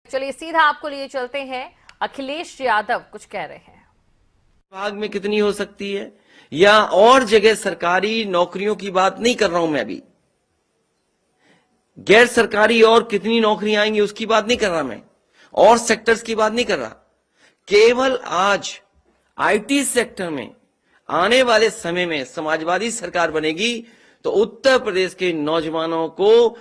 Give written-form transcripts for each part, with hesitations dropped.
चलिए सीधा आपको लिए चलते हैं, अखिलेश यादव कुछ कह रहे हैं। विभाग में कितनी हो सकती है या और जगह सरकारी नौकरियों की बात नहीं कर रहा हूं मैं अभी, गैर सरकारी और कितनी नौकरियां आएंगी उसकी बात नहीं कर रहा मैं, और सेक्टर्स की बात नहीं कर रहा। केवल आज आईटी सेक्टर में आने वाले समय में समाजवादी सरकार बनेगी तो उत्तर प्रदेश के नौजवानों को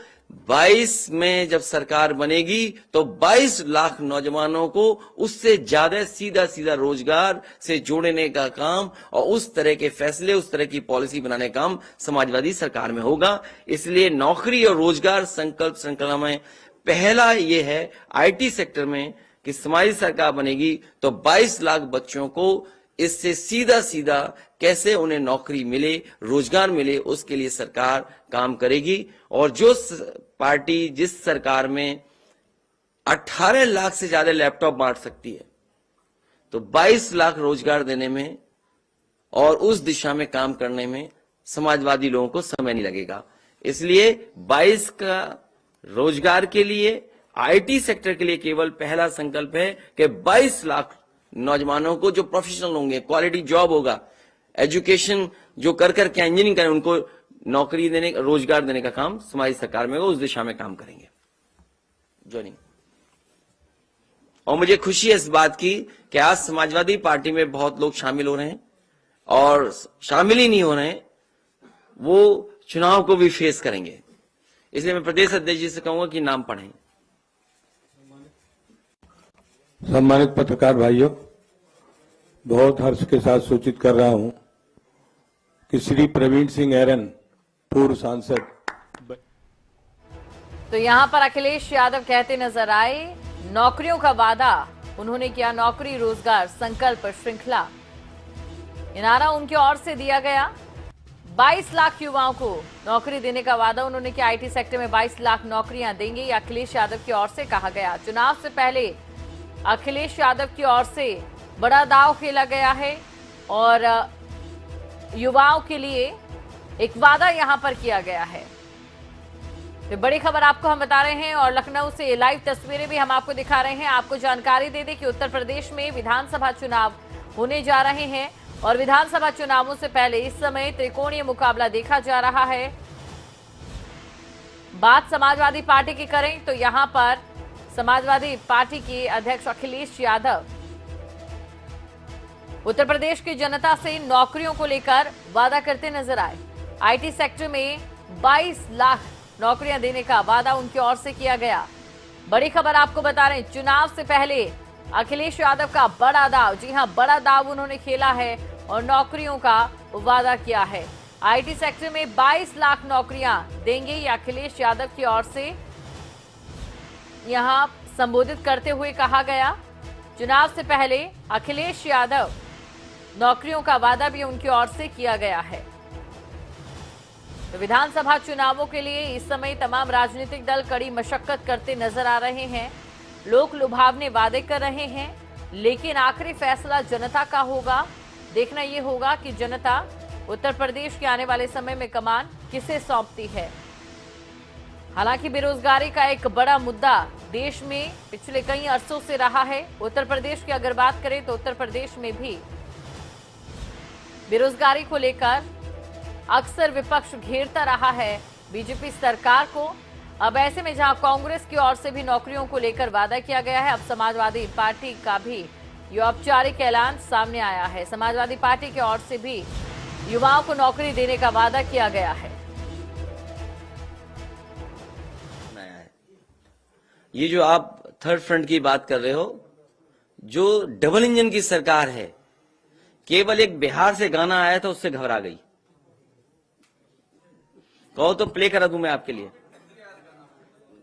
22 में जब सरकार बनेगी तो 22 लाख नौजवानों को उससे ज्यादा सीधा सीधा रोजगार से जोड़ने का काम और उस तरह के फैसले, उस तरह की पॉलिसी बनाने का काम समाजवादी सरकार में होगा। इसलिए नौकरी और रोजगार संकल्प श्रृंखला में पहला ये है आईटी सेक्टर में कि समाजवादी सरकार बनेगी तो 22 लाख बच्चों को इससे सीधा सीधा कैसे उन्हें नौकरी मिले, रोजगार मिले, उसके लिए सरकार काम करेगी। और जो पार्टी जिस सरकार में 18 लाख से ज्यादा लैपटॉप बांट सकती है तो 22 लाख रोजगार देने में और उस दिशा में काम करने में समाजवादी लोगों को समय नहीं लगेगा। इसलिए 22 का रोजगार के लिए आईटी सेक्टर के लिए केवल पहला संकल्प है कि 22 लाख नौजवानों को जो प्रोफेशनल होंगे, क्वालिटी जॉब होगा, एजुकेशन जो कर करके इंजीनियरिंग करें, उनको नौकरी देने, रोजगार देने का काम समाज सरकार में होगा, उस दिशा में काम करेंगे। जॉइनिंग। और मुझे खुशी है इस बात की कि आज समाजवादी पार्टी में बहुत लोग शामिल हो रहे हैं और शामिल ही नहीं हो रहे हैं, वो चुनाव को भी फेस करेंगे। इसलिए मैं प्रदेश अध्यक्ष जी से कहूंगा कि नाम पढ़ें। सम्मानित पत्रकार भाइयों, बहुत हर्ष के साथ सूचित कर रहा हूं कि श्री प्रवीण सिंह ऐरन, पूर्व सांसद। तो यहां पर अखिलेश यादव कहते नजर आए, नौकरियों का वादा उन्होंने किया, नौकरी रोजगार संकल्प श्रृंखला ये नारा उनकी ओर से दिया गया। 22 लाख युवाओं को नौकरी देने का वादा उन्होंने किया। आईटी सेक्टर में 22 लाख नौकरियां देंगे, ये अखिलेश यादव की ओर से कहा गया। चुनाव से पहले अखिलेश यादव की ओर से बड़ा दांव खेला गया है और युवाओं के लिए एक वादा यहां पर किया गया है। तो बड़ी खबर आपको हम बता रहे हैं और लखनऊ से लाइव तस्वीरें भी हम आपको दिखा रहे हैं। आपको जानकारी दे दें कि उत्तर प्रदेश में विधानसभा चुनाव होने जा रहे हैं और विधानसभा चुनावों से पहले इस समय त्रिकोणीय मुकाबला देखा जा रहा है। बात समाजवादी पार्टी की करें तो यहां पर समाजवादी पार्टी के अध्यक्ष अखिलेश यादव उत्तर प्रदेश की जनता से नौकरियों को लेकर वादा करते नजर आए। आईटी सेक्टर में 22 लाख नौकरियां देने का वादा उनकी ओर से किया गया। बड़ी खबर आपको बता रहे हैं, चुनाव से पहले अखिलेश यादव का बड़ा दाव, जी हां, बड़ा दाव उन्होंने खेला है और नौकरियों का वादा किया है। आईटी सेक्टर में 22 लाख नौकरियां देंगे, ये अखिलेश यादव की ओर से यहां संबोधित करते हुए कहा गया। चुनाव से पहले अखिलेश यादव नौकरियों का वादा भी उनकी ओर से किया गया है। तो विधानसभा चुनावों के लिए इस समय तमाम राजनीतिक दल कड़ी मशक्कत करते नजर आ रहे हैं। लोग लुभावने वादे कर रहे हैं, लेकिन आखिरी फैसला जनता का होगा। देखना यह होगा कि जनता उत्तर प्रदेश के आने वाले समय में कमान किसे सौंपती है। हालांकि बेरोजगारी का एक बड़ा मुद्दा देश में पिछले कई अरसों से रहा है। उत्तर प्रदेश की अगर बात करें तो उत्तर प्रदेश में भी बेरोजगारी को लेकर अक्सर विपक्ष घेरता रहा है बीजेपी सरकार को। अब ऐसे में जहां कांग्रेस की ओर से भी नौकरियों को लेकर वादा किया गया है, अब समाजवादी पार्टी का भी ये औपचारिक ऐलान सामने आया है। समाजवादी पार्टी की ओर से भी युवाओं को नौकरी देने का वादा किया गया है। ये जो आप थर्ड फ्रंट की बात कर रहे हो, जो डबल इंजन की सरकार है, केवल एक बिहार से गाना आया था उससे घबरा गई। कहो तो प्ले करा दूं मैं आपके लिए,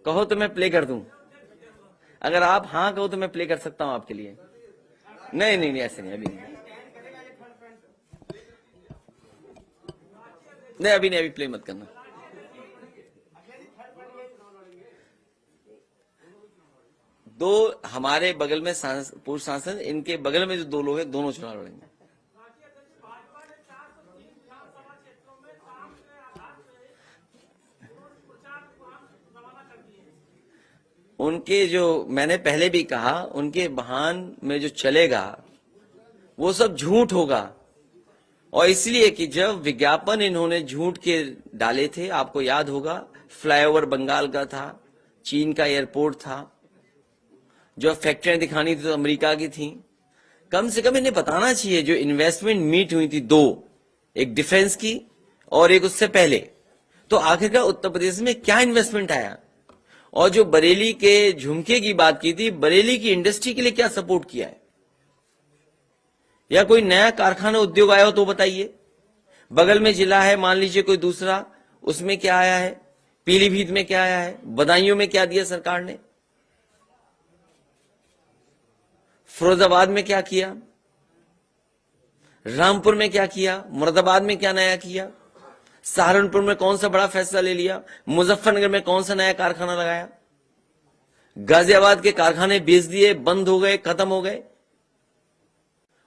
कहो तो मैं प्ले कर दूं। अगर आप हाँ कहो तो मैं प्ले कर सकता हूं आपके लिए। नहीं नहीं नहीं, ऐसे नहीं, अभी नहीं, नहीं अभी नहीं, अभी प्ले मत करना। दो हमारे बगल में पूर्व सांसद, इनके बगल में जो दो लोग हैं, दोनों चुनाव लड़ेंगे। उनके जो मैंने पहले भी कहा, उनके बयान में जो चलेगा वो सब झूठ होगा। और इसलिए कि जब विज्ञापन इन्होंने झूठ के डाले थे, आपको याद होगा, फ्लाईओवर बंगाल का था, चीन का एयरपोर्ट था, जो फैक्ट्रियां दिखानी थी तो अमेरिका की थी। कम से कम इन्हें बताना चाहिए जो इन्वेस्टमेंट मीट हुई थी दो, एक डिफेंस की और एक उससे पहले, तो आखिरकार उत्तर प्रदेश में क्या इन्वेस्टमेंट आया। और जो बरेली के झुमके की बात की थी, बरेली की इंडस्ट्री के लिए क्या सपोर्ट किया है, या कोई नया कारखाना उद्योग आया हो तो बताइए। बगल में जिला है, मान लीजिए कोई दूसरा, उसमें क्या आया है, पीलीभीत में क्या आया है, बदायूं में क्या दिया सरकार ने, फिरोजाबाद में क्या किया, रामपुर में क्या किया, मुरादाबाद में क्या नया किया, सहारनपुर में कौन सा बड़ा फैसला ले लिया, मुजफ्फरनगर में कौन सा नया कारखाना लगाया, गाजियाबाद के कारखाने बेच दिए, बंद हो गए, खत्म हो गए।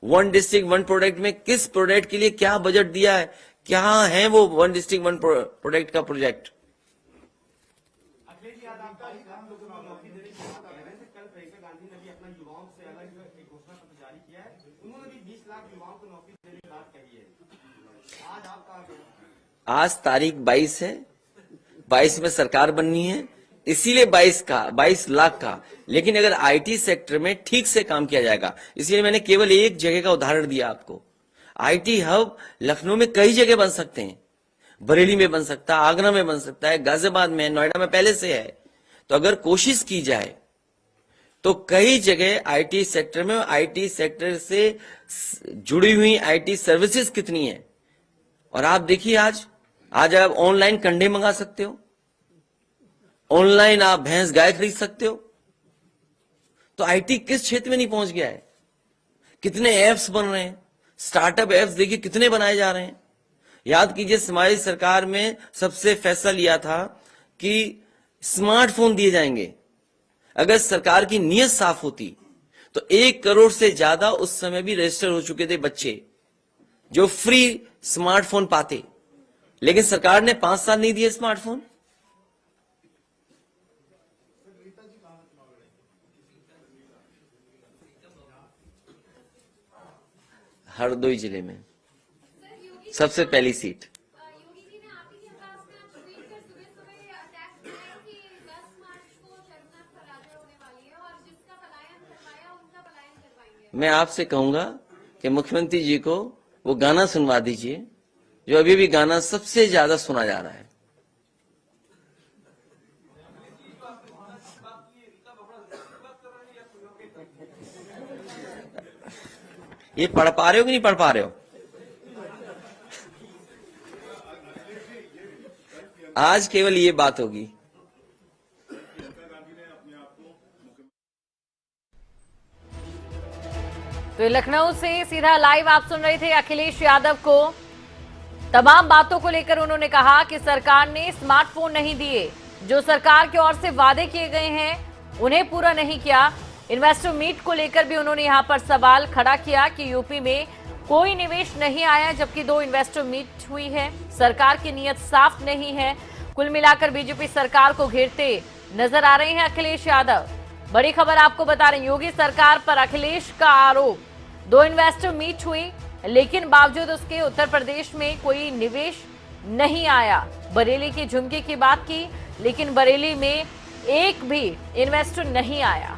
वन डिस्ट्रिक्ट वन प्रोडक्ट में किस प्रोडक्ट के लिए क्या बजट दिया है, क्या है वो वन डिस्ट्रिक्ट वन प्रोडक्ट का प्रोजेक्ट। आज तारीख 22 है, 22 में सरकार बननी है, इसीलिए 22 लाख का। लेकिन अगर आईटी सेक्टर में ठीक से काम किया जाएगा, इसलिए मैंने केवल एक जगह का उदाहरण दिया आपको। आईटी हब लखनऊ में कई जगह बन सकते हैं, बरेली में बन सकता है, आगरा में बन सकता है, गाजियाबाद में, नोएडा में पहले से है। तो अगर कोशिश की जाए तो कई जगह आईटी सेक्टर में, आईटी सेक्टर से जुड़ी हुई आईटी सर्विसेज कितनी है। और आप देखिए आज आप ऑनलाइन कंडे मंगा सकते हो, ऑनलाइन आप भैंस गाय खरीद सकते हो। तो आईटी किस क्षेत्र में नहीं पहुंच गया है। कितने ऐप्स बन रहे हैं, स्टार्टअप ऐप्स देखिए कितने बनाए जा रहे हैं। याद कीजिए हमारी सरकार में सबसे फैसला लिया था कि स्मार्टफोन दिए जाएंगे। अगर सरकार की नीयत साफ होती तो 1 करोड़ से ज्यादा उस समय भी रजिस्टर हो चुके थे बच्चे जो फ्री स्मार्टफोन पाते। लेकिन सरकार ने 5 साल नहीं दिए स्मार्टफोन। हरदोई जिले में सबसे पहली सीट। योगी जी ने आप ही के पास में आज ट्वीट कर सुबह अटैक किया कि 10 मार्च को शर्मनाक पराजय होने वाली है और जिसका पलायन करवाया उनका पलायन करवाएंगे। मैं आपसे कहूंगा कि मुख्यमंत्री जी को वो गाना सुनवा दीजिए जो अभी भी गाना सबसे ज्यादा सुना जा रहा है। ये पढ़ पा रहे हो कि नहीं पढ़ पा रहे हो? आज केवल ये बात होगी। तो लखनऊ से सीधा लाइव आप सुन रहे थे अखिलेश यादव को। तमाम बातों को लेकर उन्होंने कहा कि सरकार ने स्मार्टफोन नहीं दिए, जो सरकार की ओर से वादे किए गए हैं उन्हें पूरा नहीं किया। इन्वेस्टर मीट को लेकर भी उन्होंने यहां पर सवाल खड़ा किया कि यूपी में कोई निवेश नहीं आया, जबकि 2 इन्वेस्टर मीट हुई है। सरकार की नीयत साफ नहीं है। कुल मिलाकर बीजेपी सरकार को घेरते नजर आ रहे हैं अखिलेश यादव। बड़ी खबर आपको बता रहे हैं, योगी सरकार पर अखिलेश का आरोप, 2 इन्वेस्टर मीट हुई लेकिन बावजूद उसके उत्तर प्रदेश में कोई निवेश नहीं आया। बरेली की झुमके की बात की, लेकिन बरेली में एक भी इन्वेस्टर नहीं आया।